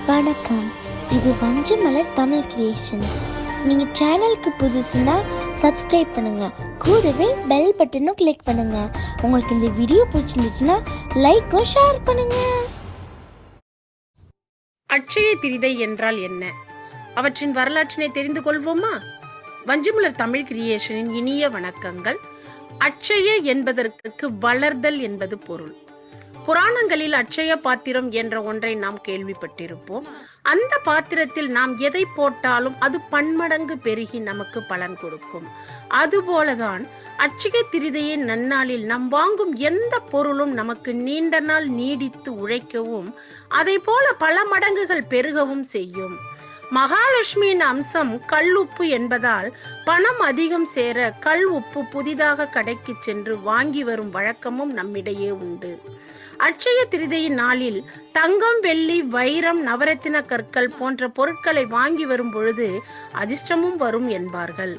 வணக்கம். இது வஞ்சமலர் தமிழ் கிரியேஷன். நீங்க சேனலுக்கு புதுசுன்னா சப்ஸ்கிரைப் பண்ணுங்க, கூடவே பெல் பட்டனும் கிளிக் பண்ணுங்க. உங்களுக்கு இந்த வீடியோ பிடிச்சிருந்துச்சுன்னா லைக்கும் ஷேர் பண்ணுங்க. அட்சய திரிதை என்றால் என்ன? அவற்றின் வரலாற்றினை தெரிந்து கொள்வோமா? வஞ்சமலர் தமிழ் கிரியேஷனின் இனிய வணக்கங்கள். அட்சய என்பதற்கு வளர்தல் என்பது பொருள். புராணங்களில் அட்சய பாத்திரம் என்ற ஒன்றை நாம் கேள்விப்பட்டிருப்போம். அந்த பாத்திரத்தில் நாம் எதை போட்டாலும் அது பன்மடங்கு பெருகி நமக்கு பலன் கொடுக்கும். அதுபோலதான் அட்சய திரிதையின் நன்னாளில் நாம் வாங்கும் எந்த பொருளும் நமக்கு நீண்ட நாள் நீடித்து உழைக்கவும் அதை போல பல மடங்குகள் பெருகவும் செய்யும். மகாலட்சுமியின் அம்சம் கல் உப்பு என்பதால் பணம் அதிகம் சேர கல் உப்பு புதிதாக கடைக்கு சென்று வாங்கி வரும் வழக்கமும் நம்மிடையே உண்டு. அட்சய திரிதையின் நாளில் தங்கம், வெள்ளி, வைரம், நவரத்தின கற்கள் போன்ற பொருட்களை வாங்கி வரும் பொழுது அதிர்ஷ்டமும் வரும் என்பார்கள்.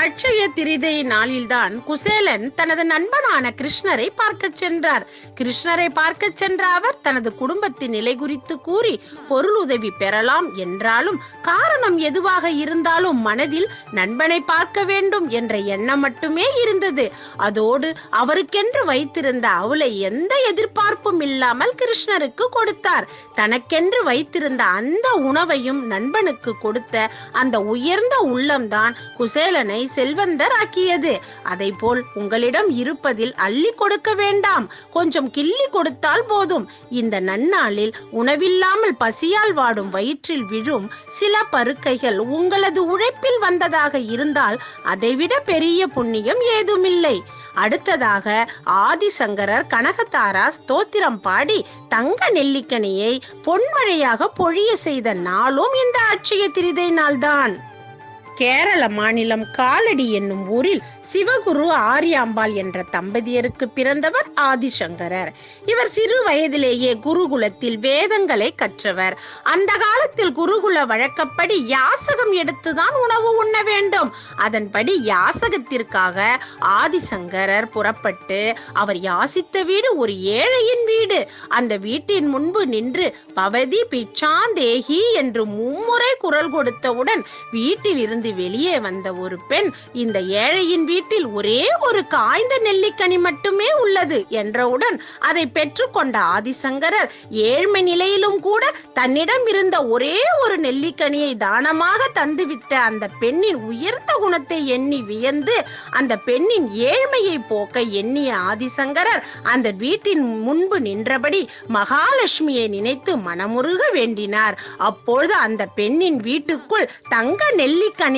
அட்சய திரிதை நாளில்தான் குசேலன் தனது நண்பனான கிருஷ்ணரை பார்க்க சென்றார். கிருஷ்ணரை பார்க்க சென்ற அவர் தனது குடும்பத்தின் நிலை குறித்து கூறி பொருள் உதவி பெறலாம் என்றாலும் காரணம் எதுவாக இருந்தாலும் மனதில் நண்பனை பார்க்க வேண்டும் என்ற எண்ணம் மட்டுமே இருந்தது. அதோடு அவருக்கென்று வைத்திருந்த அவளை எந்த எதிர்பார்ப்பும் இல்லாமல் கிருஷ்ணருக்கு கொடுத்தார். தனக்கென்று வைத்திருந்த அந்த உணவையும் நண்பனுக்கு கொடுத்த அந்த உயர்ந்த உள்ளம்தான் குசேலனை செல்வந்தர் ஆக்கியது. அதை போல் உங்களிடம் இருப்பதில் அள்ளி கொடுக்க வேண்டாம், கொஞ்சம் கிள்ளி கொடுத்தால் போதும். இந்த நன்னாளில் உணவில்லாமல் பசியால் வாடும் வயிற்றில் விழும் சில பருக்கைகள் உங்களது உழைப்பில் வந்ததாக இருந்தால் அதைவிட பெரிய புண்ணியம் ஏதுமில்லை. அடுத்ததாக ஆதிசங்கரர் கனகதாரா ஸ்தோத்திரம் பாடி தங்க நெல்லிக்கனியை பொன்மழையாக பொழிய செய்த நாளும் இந்த அட்சய திரிதை நாள்தான். கேரள மாநிலம் காலடி என்னும் ஊரில் சிவகுரு ஆரியாம்பாள் என்ற தம்பதியருக்கு பிறந்தவர் ஆதிசங்கரர். இவர் சிறு வயதிலேயே குருகுலத்தில் வேதங்களை கற்றவர். அந்த காலத்தில் குருகுல வழக்கப்படி யாசகம் எடுத்துதான் உணவு உண்ண வேண்டும். அதன்படி யாசகத்திற்காக ஆதிசங்கரர் புறப்பட்டு அவர் யாசித்த வீடு ஒரு ஏழையின் வீடு. அந்த வீட்டின் முன்பு நின்று பவதி பிச்சாந்தேகி என்று மும்முறை குரல் கொடுத்தவுடன் வீட்டில் இருந்து வெளியே வந்த ஒரு பெண், இந்த ஏழையின் வீட்டில் ஒரே ஒரு காய்ந்த நெல்லிக்கனி மட்டுமே உள்ளது என்றவுடன் அதை பெற்றுக்கொண்ட ஆதிசங்கரர் ஏழ்மை நிலையிலும் கூட தன்னிடம் இருந்த ஒரே ஒரு நெல்லிக்கனியை தானமாக தந்துவிட்ட அந்த பெண்ணின் உயர்ந்த குணத்தை எண்ணி வியந்து அந்த பெண்ணின் ஏழ்மையை போக்க எண்ணிய ஆதிசங்கரர் அந்த வீட்டின் முன்பு நின்றபடி மகாலட்சுமியை நினைத்து மனமுருக வேண்டினார். அப்பொழுது அந்த பெண்ணின் வீட்டுக்குள் தங்க நெல்லிக்கனிகள்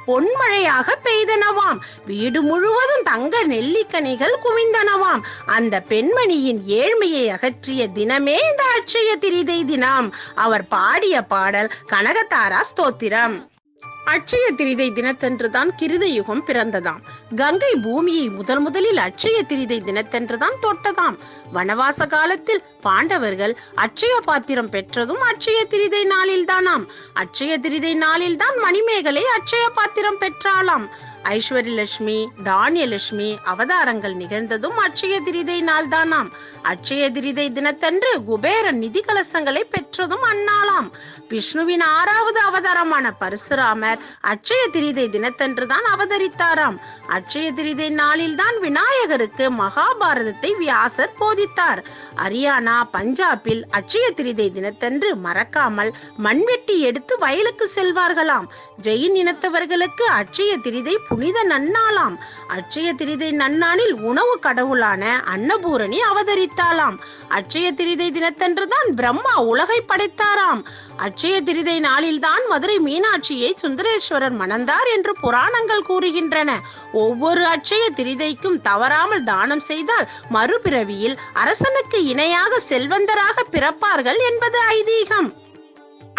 பொன்மழையாக பெய்தனவாம். வீடு முழுவதும் தங்க நெல்லிக்கனிகள் குவிந்தனவாம். அந்த பெண்மணியின் ஏழ்மையை அகற்றிய தினமே இந்த அட்சய திரிதை தினம். அவர் பாடிய பாடல் கனகதாரா ஸ்தோத்திரம். அட்சய திரிதை தினத்தன்றுதான் கிருத யுகம் பிறந்ததாம். கங்கை பூமியை முதலில் அட்சய திரிதை தினத்தன்றுதான் தொட்டதாம். வனவாச காலத்தில் பாண்டவர்கள் அட்சய பாத்திரம் பெற்றதும் அட்சய திரிதை நாளில் தானாம். அட்சய திரிதை நாளில் தான் மணிமேகலை அட்சய பாத்திரம் பெற்றாளாம். ஐஸ்வர்யலட்சுமி, தானியலட்சுமி அவதாரங்கள் நிகழ்ந்ததும் அட்சய திரிதை நாள் தானாம். அட்சய திரிதை தினத்தன்று குபேரன் நிதி கலசங்களை பெற்றதும் அந்நாளாம். விஷ்ணுவின் 6வது அவதாரமான பரசுராமர் அட்சய திரிதை தினத்தன்றுதான் அவதரித்தாராம். அட்சய திரிதை நாளில் தான் விநாயகருக்கு மகாபாரதத்தை வியாசர் போதித்தார். ஹரியானா, பஞ்சாபில் அட்சய திரிதை தினத்தன்று மறக்காமல் மண்வெட்டி எடுத்து வயலுக்கு செல்வார்களாம். ஜெயின் இனத்தவர்களுக்கு அட்சய திரிதை புனித நன்னாளாம். அட்சய திரிதை நன்னாளில் உணவு கடவுளான அன்னபூரணி அவதரித்தாளாம். அட்சய திரிதை தினத்தன்றுதான் பிரம்மா உலகை படைத்தாராம். அட்சய திரிதை நாளில்தான் மதுரை மீனாட்சியை சுந்தரேஸ்வரர் மணந்தார் என்று புராணங்கள் கூறுகின்றன. ஒவ்வொரு அட்சய திரிதைக்கும் தவறாமல் தானம் செய்தால் மறுபிறவியில் அரசனுக்கு இணையாக செல்வந்தராக பிறப்பார்கள் என்பது ஐதீகம்.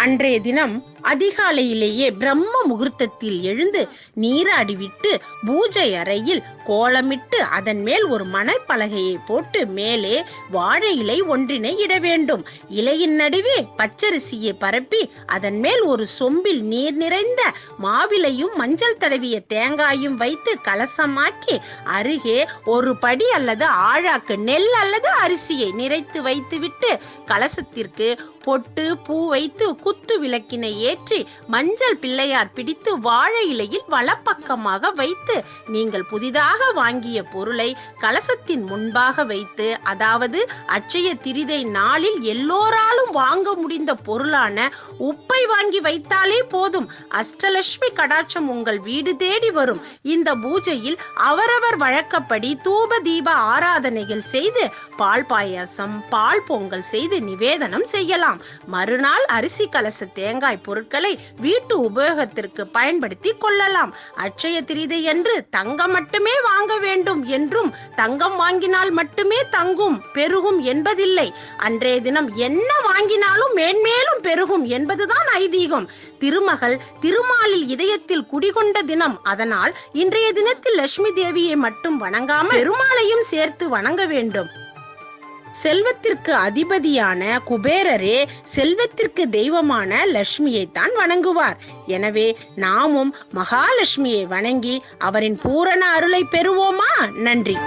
அன்றைய தினம் அதிகாலையிலேயே பிரம்ம முகூர்த்தத்தில் எழுந்து நீராடிவிட்டு பூஜை அறையில் கோலமிட்டு அதன் மேல் ஒரு மணற்பலகையை போட்டு மேலே வாழை இலை ஒன்றினை இட வேண்டும். இலையின் நடுவே பச்சரிசியை பரப்பி அதன் மேல் ஒரு சொம்பில் நீர் நிறைந்த மாவிலையும் மஞ்சள் தடவிய தேங்காயும் வைத்து கலசமாக்கி அருகே ஒரு படி அல்லது ஆழாக்கு நெல் அல்லது அரிசியை நிறைத்து வைத்துவிட்டு கலசத்திற்கு பொட்டு பூ வைத்து குத்து விளக்கினை ஏற்றி மஞ்சள் பிள்ளையார் பிடித்து வாழை இலையில் வலப்பக்கமாக வைத்து நீங்கள் புதிதாக வாங்கிய பொருளை கலசத்தின் முன்பாக வைத்து, அதாவது அட்சய திரிதை நாளில் எல்லோராலும் வாங்க முடிந்த பொருளான உப்பை வாங்கி வைத்தாலே போதும். அஷ்டலட்சுமி கடாட்சம் உங்கள் வீடு தேடி வரும். இந்த பூஜையில் அவரவர் வழக்கப்படி தூப தீப ஆராதனைகள் செய்து பால் பாயாசம் பால் பொங்கல் செய்து நிவேதனம் செய்யலாம். மறுநாள் அரிசி கலச தேங்காய் பொருட்களை வீட்டு உபயோகத்திற்கு பயன்படுத்தி கொள்ளலாம். அட்சய திரிதை என்று தங்கம் மட்டுமே வாங்க வேண்டும் என்றும் தங்கம் வாங்கினால் மட்டுமே தங்கும் பெருகும் என்பதில்லை. அன்றைய தினம் என்ன வாங்கினாலும் மேன்மேலும் பெருகும் என்பதுதான் ஐதீகம். திருமகள் திருமாலில் இதயத்தில் குடிகொண்ட தினம். அதனால் இன்றைய தினத்தில் லட்சுமி தேவியை மட்டும் வணங்காமல் பெருமாளையும் சேர்த்து வணங்க வேண்டும். செல்வத்திற்கு அதிபதியான குபேரரே செல்வத்திற்கு தெய்வமான லட்சுமியை தான் வணங்குவார். எனவே நாமும் மகாலட்சுமியை வணங்கி அவரின் பூரண அருளை பெறுவோமா? நன்றி.